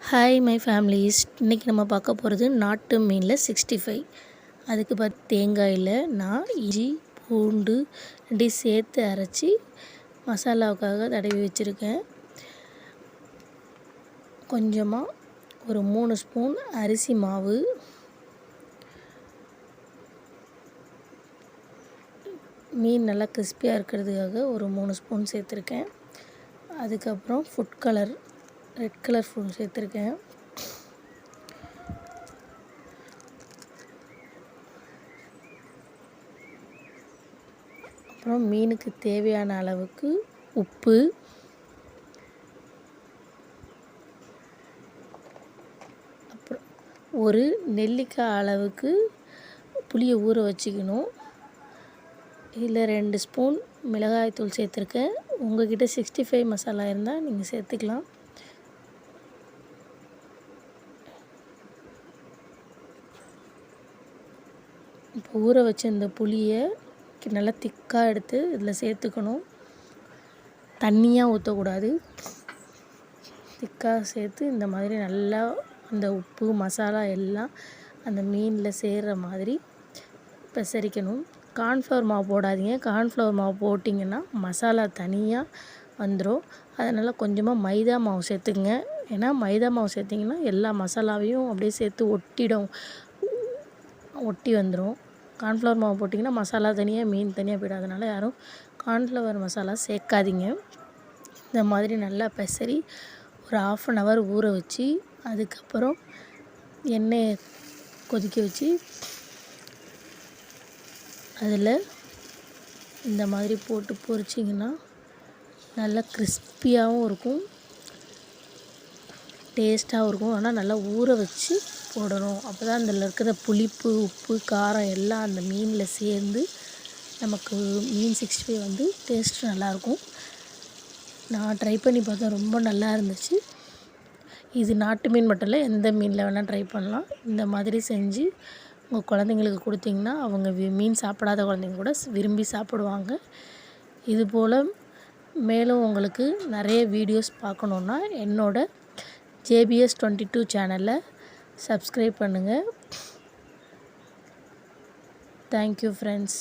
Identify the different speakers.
Speaker 1: Hi my families, இன்றைக்கி நம்ம பார்க்க போகிறது நாட்டு மீனில் 65. அதுக்கு தேங்காயில் நான் இஞ்சி பூண்டு ரெண்டையும் சேர்த்து அரைச்சி மசாலாவுக்காக தடவி வச்சுருக்கேன். கொஞ்சமாக ஒரு 3 ஸ்பூன் அரிசி மாவு, மீன் நல்லா கிறிஸ்பியாக இருக்கிறதுக்காக ஒரு 3 ஸ்பூன் சேர்த்துருக்கேன். அதுக்கப்புறம் food colour red colour food சேர்த்துருக்கேன். அப்புறம் மீனுக்கு தேவையான அளவுக்கு உப்பு, அப்புறம் ஒரு நெல்லிக்காய் அளவுக்கு புளியை ஊற வச்சுக்கணும். இதில் 2 ஸ்பூன் மிளகாய்த்தூள் சேர்த்துருக்கேன். உங்கள்கிட்ட 65 மசாலா இருந்தால் நீங்கள் சேர்த்துக்கலாம். இப்போ ஊற வச்ச இந்த புளியை நல்லா திக்காக எடுத்து இதில் சேர்த்துக்கணும். தண்ணியாக ஊற்றக்கூடாது, திக்காக சேர்த்து இந்த மாதிரி நல்லா அந்த உப்பு மசாலா எல்லாம் அந்த மீனில் சேர்கிற மாதிரி பெசரிக்கணும். கார்ன்ஃப்ளவர் மாவு போடாதீங்க. கார்ன்ஃப்ளவர் மாவு போட்டிங்கன்னா மசாலா தனியாக வந்துடும். அதனால் கொஞ்சமாக மைதா மாவு சேர்த்துக்குங்க. ஏன்னா மைதா மாவு சேர்த்திங்கன்னா எல்லா மசாலாவையும் அப்படியே சேர்த்து ஒட்டி வந்துடும். கார்ன்ஃப்ளவர் மாவு போட்டிங்கன்னா மசாலா தனியாக மீன் தனியாக போய்டும். அதனால் யாரும் கார்ன்ஃப்ளவர் மசாலா சேர்க்காதீங்க. இந்த மாதிரி நல்லா பெசரி ஒரு 1/2 hour ஊற வச்சு, அதுக்கப்புறம் எண்ணெயை கொதிக்க வச்சு அதில் இந்த மாதிரி போட்டு பொரிச்சிங்கன்னா நல்லா கிறிஸ்பியாகவும் இருக்கும், டேஸ்ட்டாகவும் இருக்கும். ஆனால் நல்லா ஊற வச்சு போடணும். அப்போ தான் அதில் இருக்கிற புளிப்பு, உப்பு, காரம் எல்லாம் அந்த மீனில் சேர்ந்து நமக்கு மீன் 65 வந்து டேஸ்ட்டு நல்லாயிருக்கும். நான் ட்ரை பண்ணி பார்த்தேன், ரொம்ப நல்லா இருந்துச்சு. இது நாட்டு மீன் மட்டும் இல்லை, எந்த மீனில் வேணால் ட்ரை பண்ணலாம். இந்த மாதிரி செஞ்சு உங்கள் குழந்தைங்களுக்கு கொடுத்திங்கன்னா அவங்க மீன் சாப்பிடாத குழந்தைங்க கூட விரும்பி சாப்பிடுவாங்க. இதுபோல் மேலும் உங்களுக்கு நிறைய வீடியோஸ் பார்க்கணுன்னா என்னோட JBS 22 சேனலை சப்ஸ்கிரைப் பண்ணுங்கள். Thank you friends.